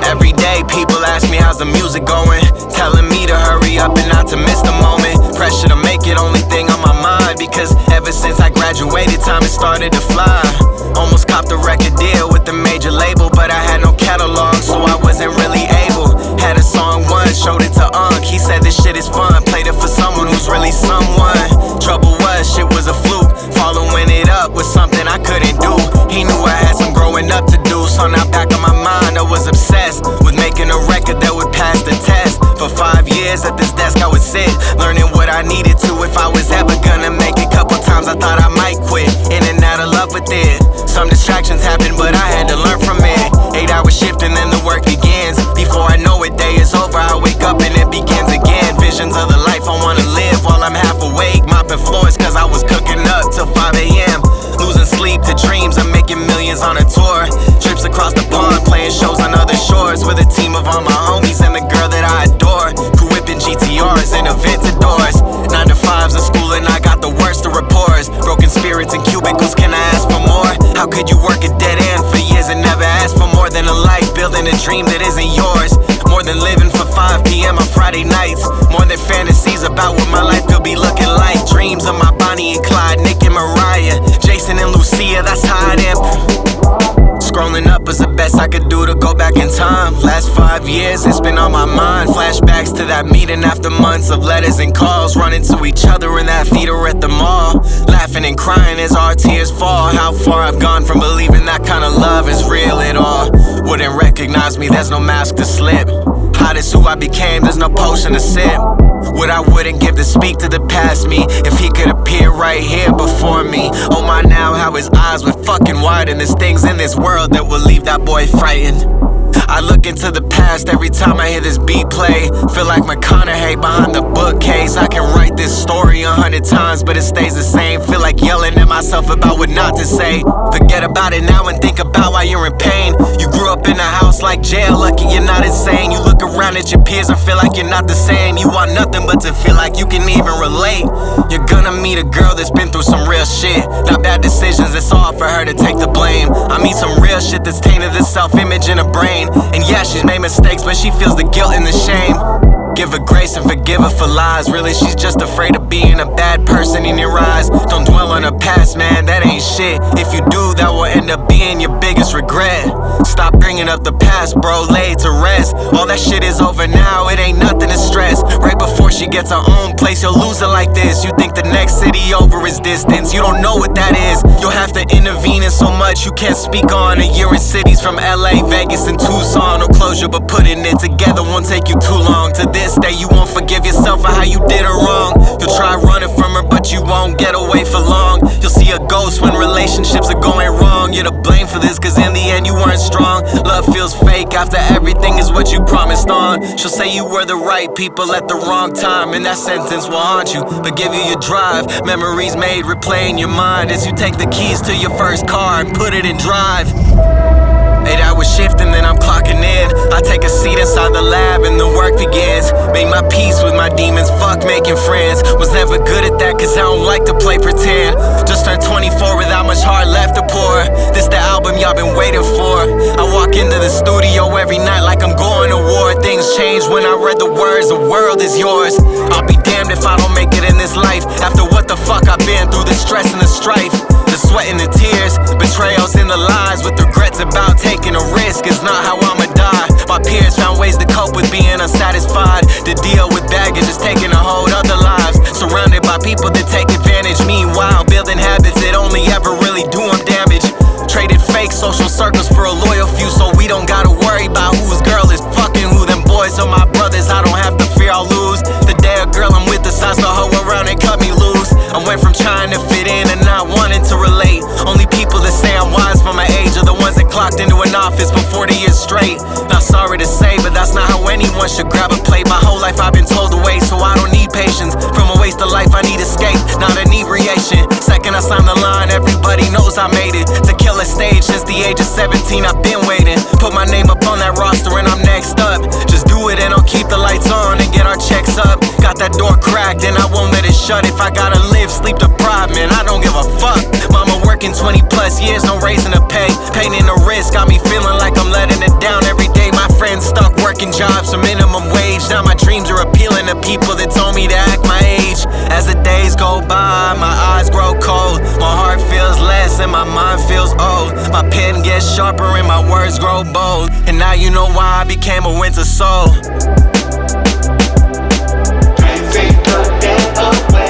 Every day people ask me how's the music going, telling me to hurry up and not to miss the moment. Pressure to make it, only thing on my mind, because ever since I graduated, time has started to fly. Almost copped a record deal with a major label, but I had no catalog, so I wasn't really able. Had a song once, showed it to Unc, he said this shit is fun. Played it for someone who's really someone. Trouble was, shit was a fluke. Following it up was something I couldn't do. He knew I had some growing up to do, so now back of my mind I was obsessed with making a record that would pass the test. For 5 years at this desk I would sit, learning what I needed to if I was ever gonna make it. Couple times I thought I might quit, in and out of love with it. Some distractions happened, but I had to learn from it. 8-hour shift and then the work begins. Before I know it, day is over, I wake up and it begins again. Visions of the life I wanna live while I'm half awake, mopping floors cause I was cooking up till 5 a.m. Losing sleep to dreams of making millions on a tour. Trips across the pond, playing shows on other shores, with a team of all my homies and the girl that I adore. Crew whipping GTRs and Aventadors. 9 to 5s in school and I got the worst of rapports. Broken spirits and cubicles, can I ask for more? How could you work a dead end for years and never ask for more than a life? Building a dream that isn't yours. More than living for 5 p.m. on Friday nights. More than fantasies about what my life could be looking like. Dreams of my Bonnie and Clyde, Nick and Mariah, Jason and Lucia, that's how it am. Scrolling up was the best I could do to go back in time. Last 5 years, it's been on my mind. Flashbacks to that meeting after months of letters and calls. Running to each other in that theater at the mall. Laughing and crying as our tears fall. How far I've gone from believing that kind of love is real at all. Wouldn't recognize me, there's no mask to slip. Hot is who I became, there's no potion to sip. What I wouldn't give to speak to the past me, if he could appear right here before me. Oh my, now how his eyes would fucking widen. There's things in this world that will leave that boy frightened. I look into the past every time I hear this beat play. Feel like McConaughey behind the bookcase. I can write this story 100 times, but it stays the same. Feel like yelling at myself about what not to say. Forget about it now and think about why you're in pain. You grew up in a house like jail, lucky you're not insane. You look around at your peers and feel like you're not the same. You want nothing but to feel like you can even relate. You're gonna meet a girl that's been through some real shit. Not bad decisions, it's all for her to take the blame. I meet some real shit that's tainted the self-image in her brain. And yeah, she's made mistakes, but she feels the guilt and the shame. Give her grace and forgive her for lies. Really, she's just afraid of being a bad person in your eyes. Don't dwell on her past, man, that ain't shit. If you do, that will end up being your biggest regret. Stop bringing up the past, bro, lay it to rest. All that shit is over now, it ain't nothing to stress. Right before she gets her own place, you'll lose her like this. You think the next city over is distance, you don't know what that is. You'll have to intervene in so much you can't speak on. A year in cities from LA, Vegas, and Tucson. No closure, but putting it together won't take you too long. To this day, you won't forgive yourself for how you did her wrong. You'll try running from her, but you won't get away for long. You'll see a ghost when relationships are going wrong. You're to blame for this, cause in the end you weren't strong. Love feels fake after everything is what you promised on. She'll say you were the right people at the wrong time, and that sentence will haunt you, but give you your drive. Memories made replay in your mind as you take the keys to your first car and put it in drive. 8-hour shift and then I'm clocking in. I take a seat inside the lab and the work begins. Make my peace with my demons, fuck making friends. Was never good at that cause I don't like to play pretend. Just turned 24 without much heart left to pour. This the album y'all been waiting for. I walk into the studio every night like I'm going to war. Things changed when I read the words, the world is yours. I'll be damned if I don't make it in this life. After what the fuck I've been through, the stress and the strife, the sweat and the tears, betrayals and the lies, with regrets about taking a risk is not how I'ma die. My peers found ways to cope with being unsatisfied. To deal with baggage is taking a hold other lives. Surrounded by people that take advantage, meanwhile building habits that only ever really do them damage. Traded fake social circles for a loyal few, so we don't gotta worry about whose girl is fucking who. Them boys are my brothers, I don't have to fear I'll lose. The day a girl I'm with decides to hoe around and cut me loose. I went from trying to fit in and not wanting to relate. Only people that say I'm wise for my age are the ones that clocked into an office for 40 years straight. Not sorry to say, but that's not how anyone should grab a plate. My whole life I've been told to wait, so I don't need patience. From a waste of life I need escape, not inebriation. Second I sign the line, everybody knows I made it. To kill a stage since the age of 17, I've been waiting. Put my name up on that roster and I'm next up. Just do it and I'll keep the lights on and get our checks up. Got that door cracked and I won't let it shut. If I gotta live, sleep deprived, man, I don't give a fuck. Mama working 20 plus years, no raising the pay. Pain in the wrist got me feeling like I'm letting it down. jobs for minimum wage. Now my dreams are appealing to people that told me to act my age. As the days go by, my eyes grow cold. My heart feels less and my mind feels old. My pen gets sharper and my words grow bold. And now you know why I became a winter soul. Can't take the death away.